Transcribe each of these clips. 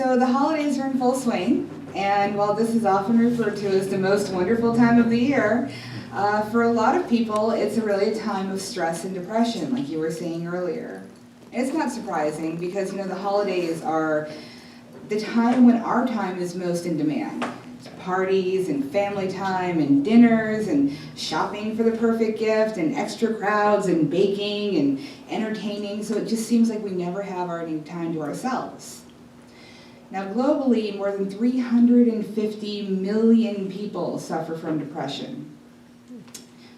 So the holidays are in full swing, and while this is often referred to as the most wonderful time of the year, for a lot of people it's really a time of stress and depression, like you were saying earlier. And it's not surprising because the holidays are the time when our time is most in demand. Parties and family time and dinners and shopping for the perfect gift and extra crowds and baking and entertaining, so it just seems like we never have any time to ourselves. Now globally, more than 350 million people suffer from depression.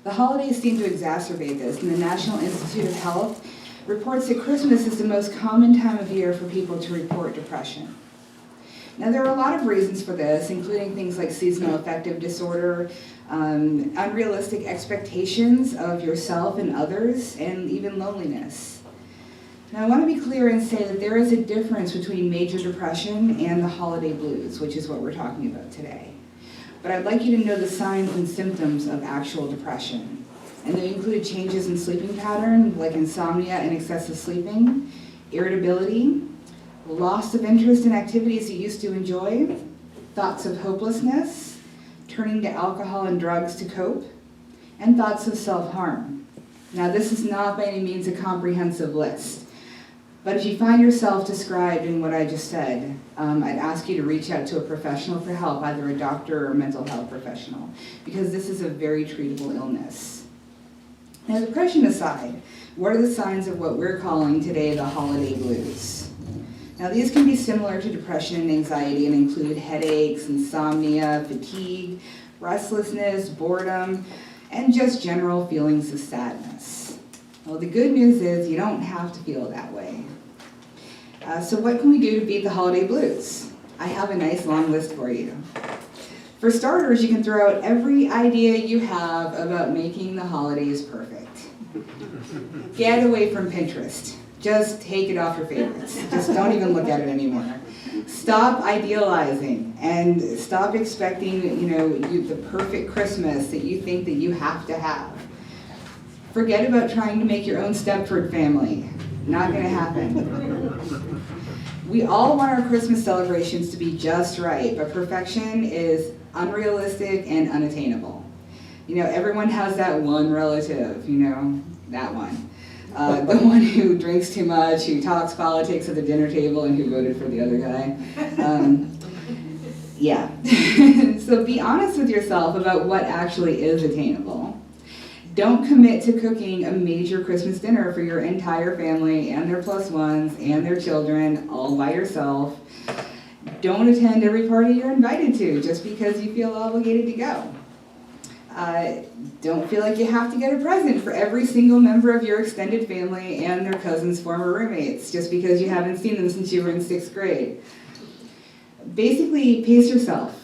The holidays seem to exacerbate this, and the National Institute of Health reports that Christmas is the most common time of year for people to report depression. Now there are a lot of reasons for this, including things like seasonal affective disorder, unrealistic expectations of yourself and others, and even loneliness. Now I want to be clear and say that there is a difference between major depression and the holiday blues, which is what we're talking about today. But I'd like you to know the signs and symptoms of actual depression. And they include changes in sleeping pattern, like insomnia and excessive sleeping, irritability, loss of interest in activities you used to enjoy, thoughts of hopelessness, turning to alcohol and drugs to cope, and thoughts of self-harm. Now this is not by any means a comprehensive list, but if you find yourself described in what I just said, I'd ask you to reach out to a professional for help, either a doctor or a mental health professional, because this is a very treatable illness. Now depression aside, what are the signs of what we're calling today the holiday blues? Now these can be similar to depression and anxiety and include headaches, insomnia, fatigue, restlessness, boredom, and just general feelings of sadness. Well, the good news is you don't have to feel that way. So what can we do to beat the holiday blues? I have a nice long list for you. For starters, you can throw out every idea you have about making the holidays perfect. Get away from Pinterest. Just take it off your favorites. Just don't even look at it anymore. Stop idealizing and stop expecting, the perfect Christmas that you think that you have to have. Forget about trying to make your own Stepford family. Not going to happen. We all want our Christmas celebrations to be just right, but perfection is unrealistic and unattainable. Everyone has that one relative, that one. The one who drinks too much, who talks politics at the dinner table, and who voted for the other guy. Yeah. So be honest with yourself about what actually is attainable. Don't commit to cooking a major Christmas dinner for your entire family and their plus ones and their children all by yourself. Don't attend every party you're invited to just because you feel obligated to go. Don't feel like you have to get a present for every single member of your extended family and their cousins' former roommates just because you haven't seen them since you were in 6th grade. Basically, pace yourself,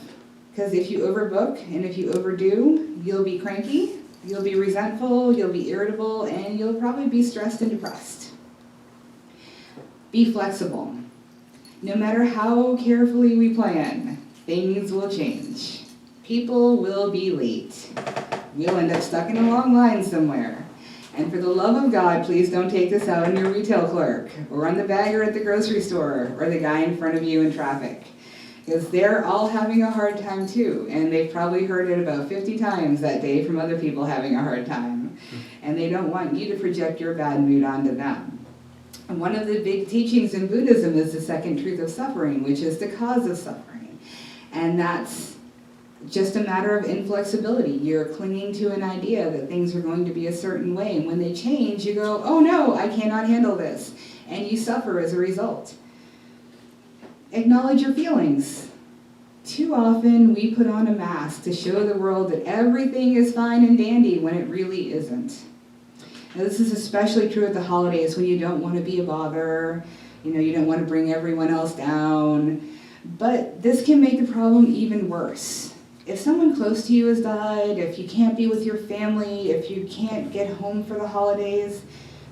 because if you overbook and if you overdo, you'll be cranky, you'll be resentful, you'll be irritable, and you'll probably be stressed and depressed. Be flexible. No matter how carefully we plan, things will change. People will be late. We'll end up stuck in a long line somewhere. And for the love of God, please don't take this out on your retail clerk, or on the bagger at the grocery store, or the guy in front of you in traffic. Because they're all having a hard time too, and they've probably heard it about 50 times that day from other people having a hard time. And they don't want you to project your bad mood onto them. And one of the big teachings in Buddhism is the second truth of suffering, which is the cause of suffering. And that's just a matter of inflexibility. You're clinging to an idea that things are going to be a certain way, and when they change, you go, oh no, I cannot handle this, and you suffer as a result. Acknowledge your feelings. Too often, we put on a mask to show the world that everything is fine and dandy when it really isn't. Now, this is especially true at the holidays when you don't want to be a bother, you don't want to bring everyone else down, but this can make the problem even worse. If someone close to you has died, if you can't be with your family, if you can't get home for the holidays,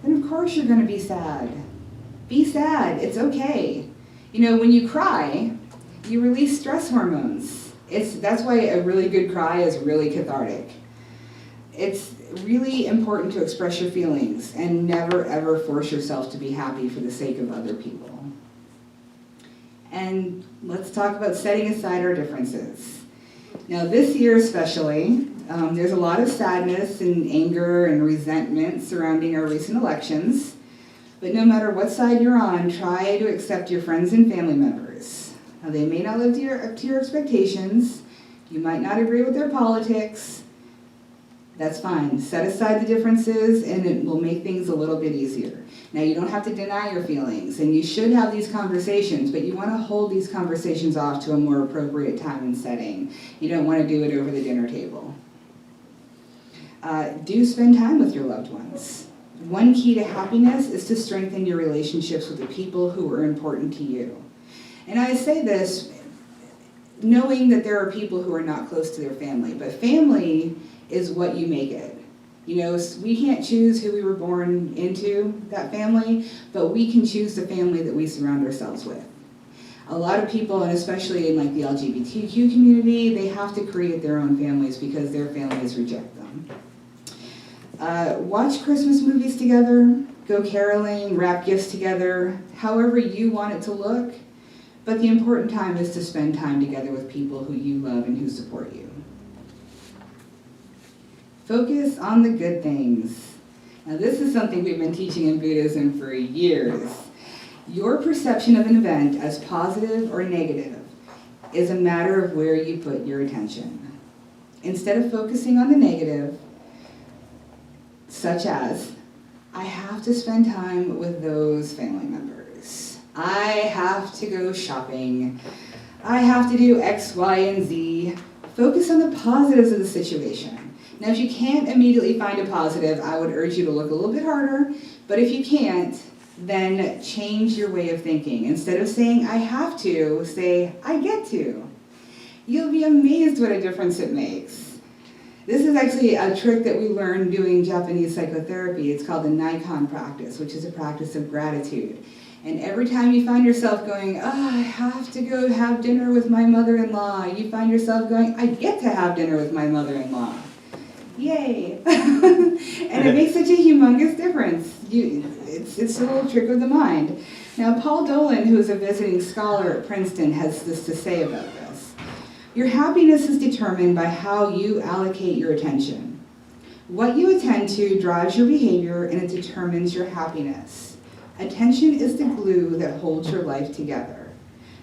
then of course you're going to be sad. Be sad. It's okay. When you cry, you release stress hormones. That's why a really good cry is really cathartic. It's really important to express your feelings and never ever force yourself to be happy for the sake of other people. And let's talk about setting aside our differences. Now this year especially, there's a lot of sadness and anger and resentment surrounding our recent elections. But no matter what side you're on, try to accept your friends and family members. Now they may not live up to your expectations. You might not agree with their politics. That's fine. Set aside the differences and it will make things a little bit easier. Now you don't have to deny your feelings and you should have these conversations, but you want to hold these conversations off to a more appropriate time and setting. You don't want to do it over the dinner table. Do spend time with your loved ones. One key to happiness is to strengthen your relationships with the people who are important to you. And I say this knowing that there are people who are not close to their family, but family is what you make it. You know, we can't choose who we were born into, that family, but we can choose the family that we surround ourselves with. A lot of people, and especially in like the LGBTQ community, they have to create their own families because their families reject them. Watch Christmas movies together, go caroling, wrap gifts together, however you want it to look. But the important time is to spend time together with people who you love and who support you. Focus on the good things. Now this is something we've been teaching in Buddhism for years. Your perception of an event as positive or negative is a matter of where you put your attention. Instead of focusing on the negative, such as, I have to spend time with those family members. I have to go shopping. I have to do X, Y, and Z. Focus on the positives of the situation. Now, if you can't immediately find a positive, I would urge you to look a little bit harder, but if you can't, then change your way of thinking. Instead of saying, I have to, say, I get to. You'll be amazed what a difference it makes. This is actually a trick that we learned doing Japanese psychotherapy. It's called the Nikon practice, which is a practice of gratitude. And every time you find yourself going, oh, I have to go have dinner with my mother-in-law, you find yourself going, I get to have dinner with my mother-in-law. Yay! And it makes such a humongous difference. It's a little trick of the mind. Now, Paul Dolan, who is a visiting scholar at Princeton, has this to say about this. Your happiness is determined by how you allocate your attention. What you attend to drives your behavior and it determines your happiness. Attention is the glue that holds your life together.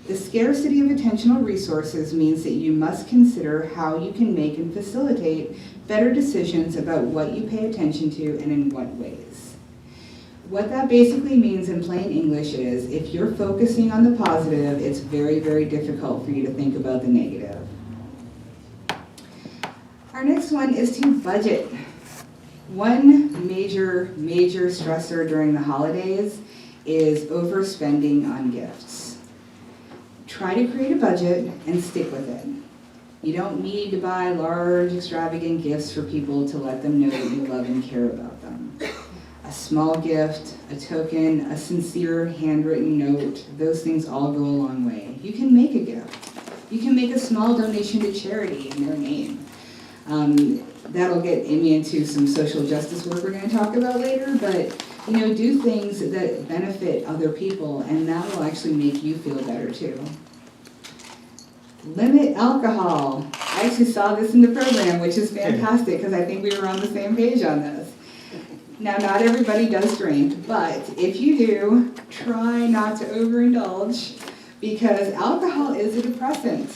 The scarcity of attentional resources means that you must consider how you can make and facilitate better decisions about what you pay attention to and in what ways. What that basically means in plain English is, if you're focusing on the positive, it's very, very difficult for you to think about the negative. Our next one is to budget. One major stressor during the holidays is overspending on gifts. Try to create a budget and stick with it. You don't need to buy large, extravagant gifts for people to let them know that you love and care about them. A small gift, a token, a sincere handwritten note, those things all go a long way. You can make a gift. You can make a small donation to charity in their name. That'll get me into some social justice work we're going to talk about later, but do things that benefit other people, and that will actually make you feel better too. Limit alcohol. I actually saw this in the program, which is fantastic because I think we were on the same page on this. Now, not everybody does drink, but if you do, try not to overindulge because alcohol is a depressant.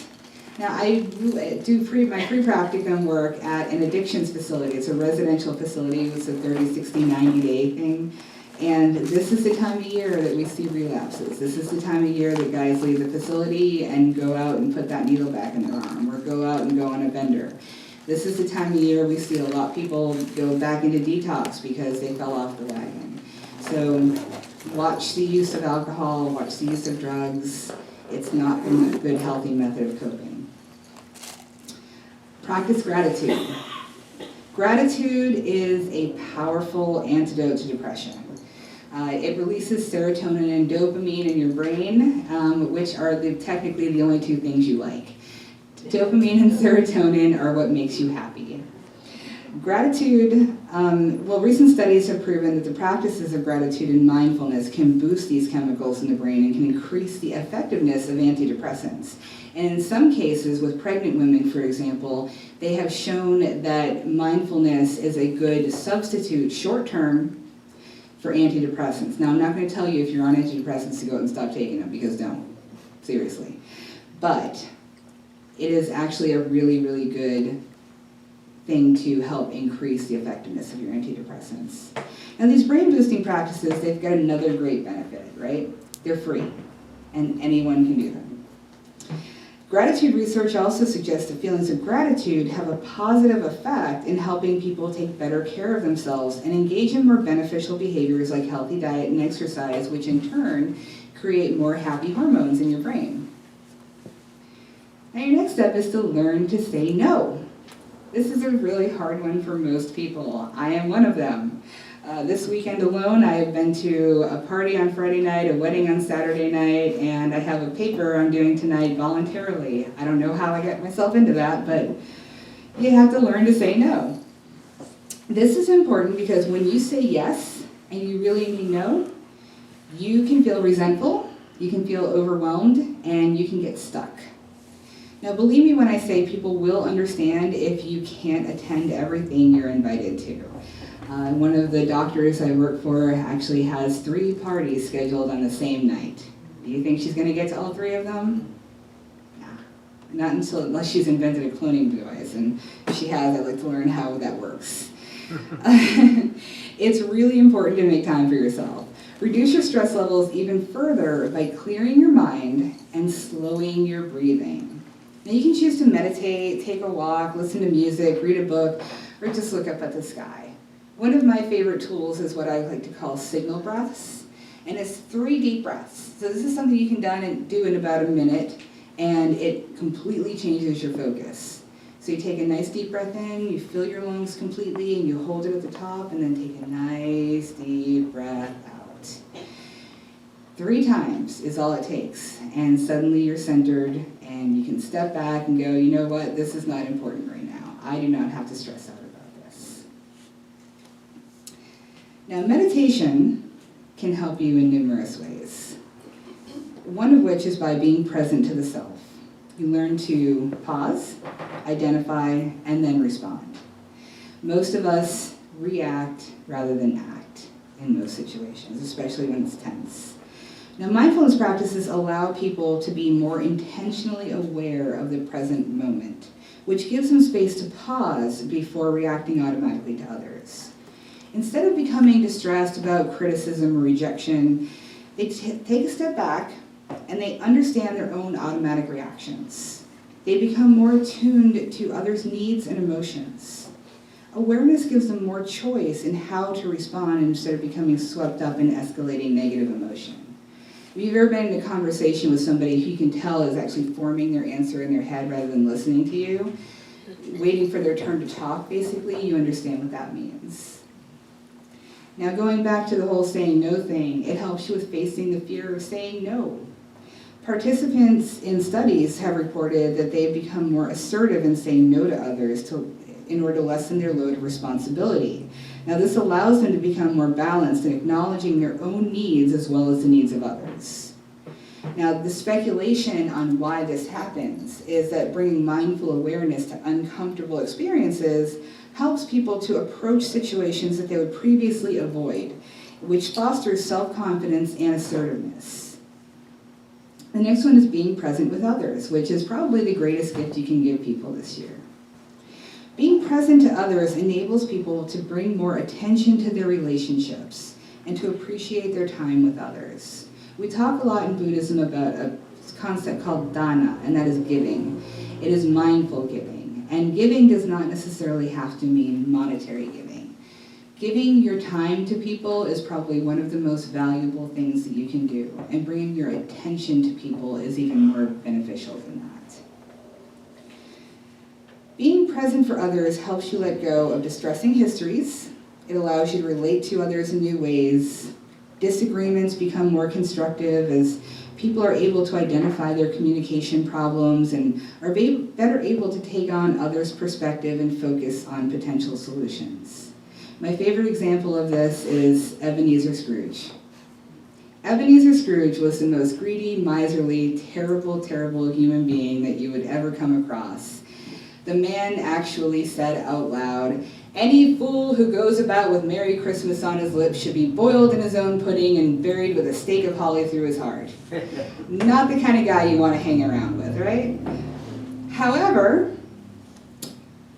Now, I do my pre-practicum work at an addictions facility. It's a residential facility. It's a 30, 60, 90-day thing. And this is the time of year that we see relapses. This is the time of year that guys leave the facility and go out and put that needle back in their arm or go out and go on a bender. This is the time of year we see a lot of people go back into detox because they fell off the wagon. So watch the use of alcohol, watch the use of drugs. It's not a good, healthy method of coping. Practice gratitude. Gratitude is a powerful antidote to depression. It releases serotonin and dopamine in your brain, which are technically the only two things you like. Dopamine and serotonin are what makes you happy. Gratitude Well, recent studies have proven that the practices of gratitude and mindfulness can boost these chemicals in the brain and can increase the effectiveness of antidepressants. And in some cases, with pregnant women, for example, they have shown that mindfulness is a good substitute short-term for antidepressants. Now, I'm not going to tell you if you're on antidepressants to go out and stop taking them, because don't, seriously. But it is actually a really, really good thing to help increase the effectiveness of your antidepressants. Now, these brain-boosting practices, they've got another great benefit, right? They're free, and anyone can do them. Gratitude research also suggests that feelings of gratitude have a positive effect in helping people take better care of themselves and engage in more beneficial behaviors like healthy diet and exercise, which in turn create more happy hormones in your brain. Now, your next step is to learn to say no. This is a really hard one for most people. I am one of them. This weekend alone, I've been to a party on Friday night, a wedding on Saturday night, and I have a paper I'm doing tonight voluntarily. I don't know how I got myself into that, but you have to learn to say no. This is important because when you say yes and you really mean no, you can feel resentful, you can feel overwhelmed, and you can get stuck. Now, believe me when I say people will understand if you can't attend everything you're invited to. One of the doctors I work for actually has 3 parties scheduled on the same night. Do you think she's going to get to all 3 of them? Nah, not unless she's invented a cloning device, and if she has, I'd like to learn how that works. It's really important to make time for yourself. Reduce your stress levels even further by clearing your mind and slowing your breathing. Now, you can choose to meditate, take a walk, listen to music, read a book, or just look up at the sky. One of my favorite tools is what I like to call signal breaths, and it's 3 deep breaths. So this is something you can do in about a minute, and it completely changes your focus. So you take a nice deep breath in, you fill your lungs completely, and you hold it at the top, and then take a nice deep breath out. 3 times is all it takes, and suddenly you're centered, and you can step back and go, you know what, this is not important right now. I do not have to stress out about this. Now, meditation can help you in numerous ways, one of which is by being present to the self. You learn to pause, identify, and then respond. Most of us react rather than act in most situations, especially when it's tense. Now, mindfulness practices allow people to be more intentionally aware of the present moment, which gives them space to pause before reacting automatically to others. Instead of becoming distressed about criticism or rejection, they take a step back and they understand their own automatic reactions. They become more attuned to others' needs and emotions. Awareness gives them more choice in how to respond instead of becoming swept up in escalating negative emotion. If you've ever been in a conversation with somebody who you can tell is actually forming their answer in their head rather than listening to you, waiting for their turn to talk, basically, you understand what that means. Now, going back to the whole saying no thing, it helps you with facing the fear of saying no. Participants in studies have reported that they've become more assertive in saying no to others in order to lessen their load of responsibility. Now, this allows them to become more balanced in acknowledging their own needs as well as the needs of others. Now, the speculation on why this happens is that bringing mindful awareness to uncomfortable experiences helps people to approach situations that they would previously avoid, which fosters self-confidence and assertiveness. The next one is being present with others, which is probably the greatest gift you can give people this year. Being present to others enables people to bring more attention to their relationships and to appreciate their time with others. We talk a lot in Buddhism about a concept called dana, and that is giving. It is mindful giving. And giving does not necessarily have to mean monetary giving. Giving your time to people is probably one of the most valuable things that you can do, and bringing your attention to people is even more beneficial than that. Being present for others helps you let go of distressing histories. It allows you to relate to others in new ways. Disagreements become more constructive as people are able to identify their communication problems and are better able to take on others' perspective and focus on potential solutions. My favorite example of this is Ebenezer Scrooge. Ebenezer Scrooge was the most greedy, miserly, terrible, terrible human being that you would ever come across. The man actually said out loud, "Any fool who goes about with Merry Christmas on his lips should be boiled in his own pudding and buried with a stake of holly through his heart." Not the kind of guy you want to hang around with, right? However,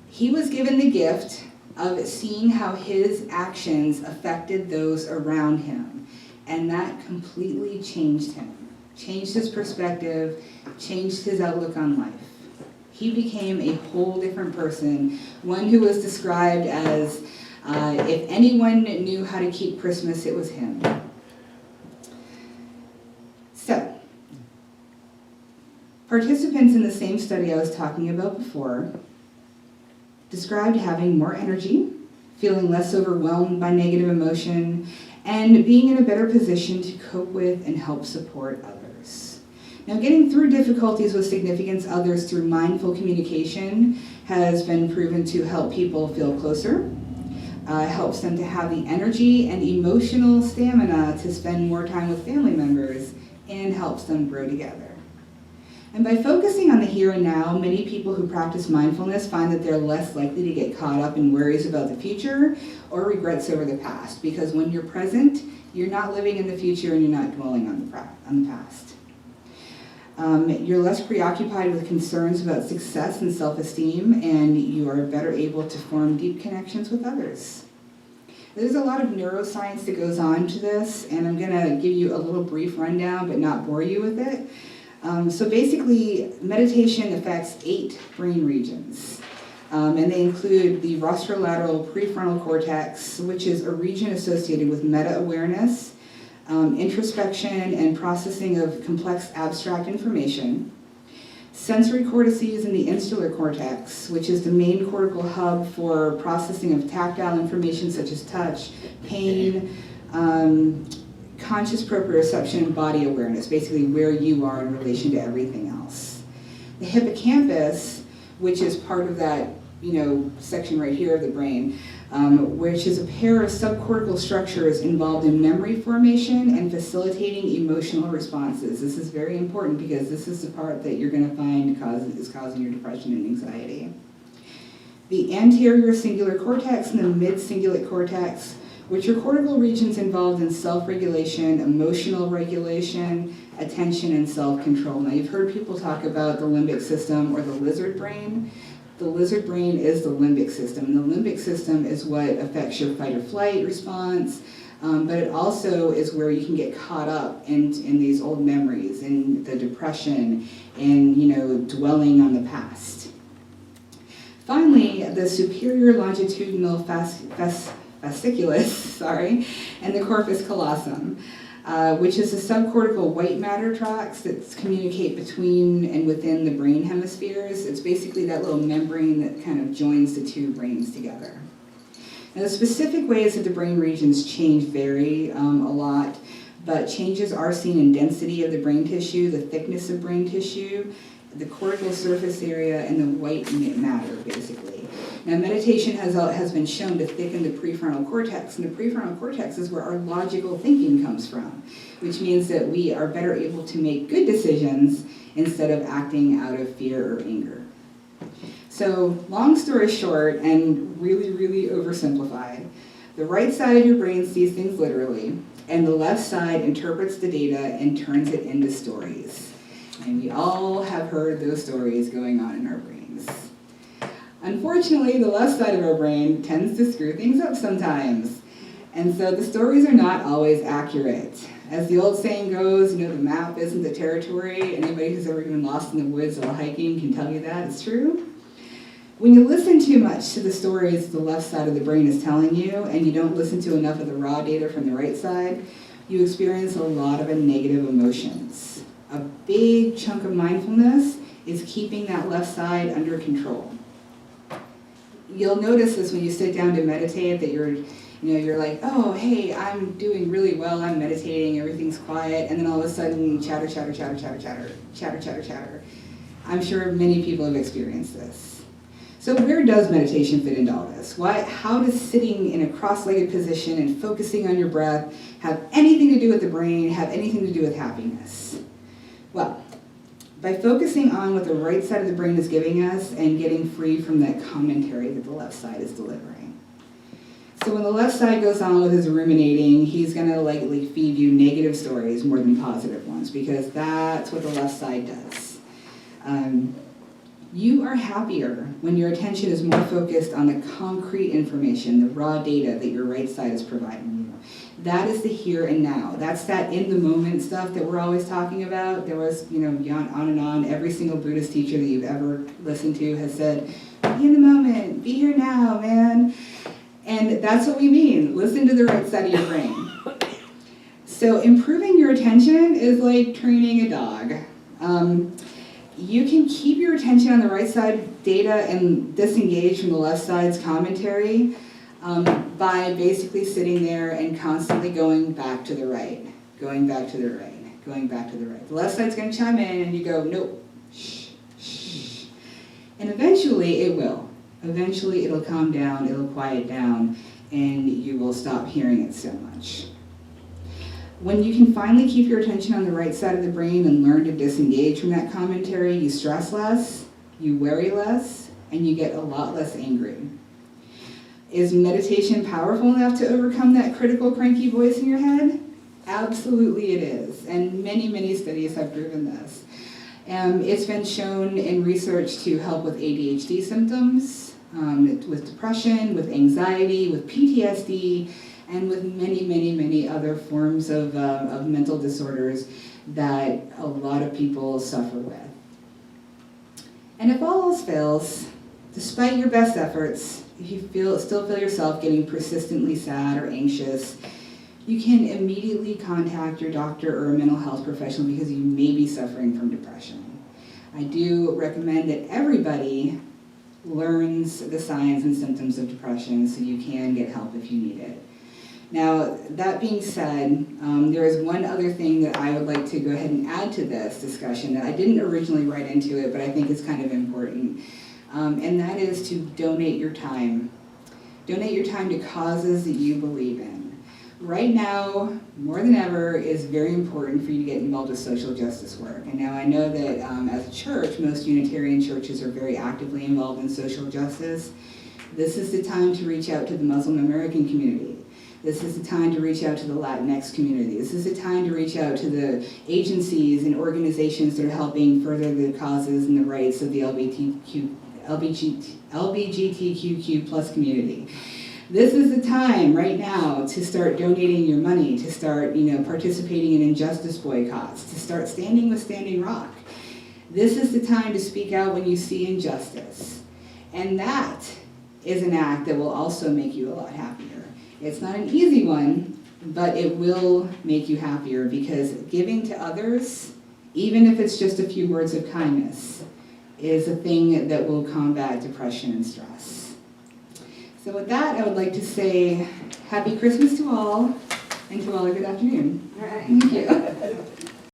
he was given the gift of seeing how his actions affected those around him. And that completely changed him, changed his perspective, changed his outlook on life. He became a whole different person, one who was described as, if anyone knew how to keep Christmas, it was him. So, participants in the same study I was talking about before described having more energy, feeling less overwhelmed by negative emotion, and being in a better position to cope with and help support others. Now, getting through difficulties with significant others through mindful communication has been proven to help people feel closer, helps them to have the energy and emotional stamina to spend more time with family members, and helps them grow together. And by focusing on the here and now, many people who practice mindfulness find that they're less likely to get caught up in worries about the future or regrets over the past, because when you're present, you're not living in the future and you're not dwelling on the past. You're less preoccupied with concerns about success and self-esteem, and you are better able to form deep connections with others. There's a lot of neuroscience that goes on to this, and I'm going to give you a little brief rundown but not bore you with it. So basically, meditation affects 8 brain regions, and they include the rostrolateral prefrontal cortex, which is a region associated with meta-awareness, introspection, and processing of complex abstract information. Sensory cortices in the insular cortex, which is the main cortical hub for processing of tactile information such as touch, pain, conscious proprioception, and body awareness, basically where you are in relation to everything else. The hippocampus, which is part of that section right here of the brain, which is a pair of subcortical structures involved in memory formation and facilitating emotional responses. This is very important because this is the part that you're going to find is causing your depression and anxiety. The anterior cingulate cortex and the mid-cingulate cortex, which are cortical regions involved in self-regulation, emotional regulation, attention, and self-control. Now, you've heard people talk about the limbic system or the lizard brain. The lizard brain is the limbic system, and the limbic system is what affects your fight or flight response, but it also is where you can get caught up in these old memories, in the depression, and dwelling on the past. Finally, the superior longitudinal fasciculus, and the corpus callosum, which is the subcortical white matter tracts that communicate between and within the brain hemispheres. It's basically that little membrane that kind of joins the two brains together. Now, the specific ways that the brain regions change vary a lot, but changes are seen in density of the brain tissue, the thickness of brain tissue, the cortical surface area, and the white matter, basically. Now, meditation has been shown to thicken the prefrontal cortex, and the prefrontal cortex is where our logical thinking comes from, which means that we are better able to make good decisions instead of acting out of fear or anger. So, long story short, and really, really oversimplified, the right side of your brain sees things literally, and the left side interprets the data and turns it into stories. And we all have heard those stories going on in our brains. Unfortunately, the left side of our brain tends to screw things up sometimes. And so the stories are not always accurate. As the old saying goes, the map isn't the territory. Anybody who's ever been lost in the woods while hiking can tell you that. It's true. When you listen too much to the stories the left side of the brain is telling you, and you don't listen to enough of the raw data from the right side, you experience a lot of negative emotions. A big chunk of mindfulness is keeping that left side under control. You'll notice this when you sit down to meditate, that you're like, oh, hey, I'm doing really well, I'm meditating, everything's quiet, and then all of a sudden, chatter, chatter, chatter, chatter, chatter, chatter, chatter, chatter. I'm sure many people have experienced this. So So where does meditation fit into all this? How does sitting in a cross-legged position and focusing on your breath have anything to do with the brain, have anything to do with happiness? Well, by focusing on what the right side of the brain is giving us and getting free from that commentary that the left side is delivering. So when the left side goes on with his ruminating, he's going to likely feed you negative stories more than positive ones, because that's what the left side does. You are happier when your attention is more focused on the concrete information, the raw data that your right side is providing you. That is the here and now. That's that in-the-moment stuff that we're always talking about. There was, on and on. Every single Buddhist teacher that you've ever listened to has said, be in the moment, be here now, man. And that's what we mean. Listen to the right side of your brain. So improving your attention is like training a dog. You can keep your attention on the right side data and disengage from the left side's commentary by basically sitting there and constantly going back to the right, going back to the right, going back to the right. The left side's going to chime in and you go, nope, shh, shh. And eventually it will. Eventually it'll calm down, it'll quiet down, and you will stop hearing it so much. When you can finally keep your attention on the right side of the brain and learn to disengage from that commentary, you stress less, you worry less, and you get a lot less angry. Is meditation powerful enough to overcome that critical, cranky voice in your head? Absolutely it is, and many, many studies have proven this. It's been shown in research to help with ADHD symptoms, with depression, with anxiety, with PTSD, and with many, many, many other forms of mental disorders that a lot of people suffer with. And if all else fails, despite your best efforts, if you still feel yourself getting persistently sad or anxious, you can immediately contact your doctor or a mental health professional because you may be suffering from depression. I do recommend that everybody learns the signs and symptoms of depression so you can get help if you need it. Now, that being said, there is one other thing that I would like to go ahead and add to this discussion that I didn't originally write into it, but I think is kind of important, and that is to donate your time. Donate your time to causes that you believe in. Right now, more than ever, is very important for you to get involved with social justice work. And now I know that as a church, most Unitarian churches are very actively involved in social justice. This is the time to reach out to the Muslim American community. This is the time to reach out to the Latinx community. This is the time to reach out to the agencies and organizations that are helping further the causes and the rights of the LGBTQ plus community. This is the time right now to start donating your money, to start participating in injustice boycotts, to start standing with Standing Rock. This is the time to speak out when you see injustice. And that is an act that will also make you a lot happier. It's not an easy one, but it will make you happier because giving to others, even if it's just a few words of kindness, is a thing that will combat depression and stress. So with that, I would like to say Happy Christmas to all, and to all a good afternoon. All right. Thank you.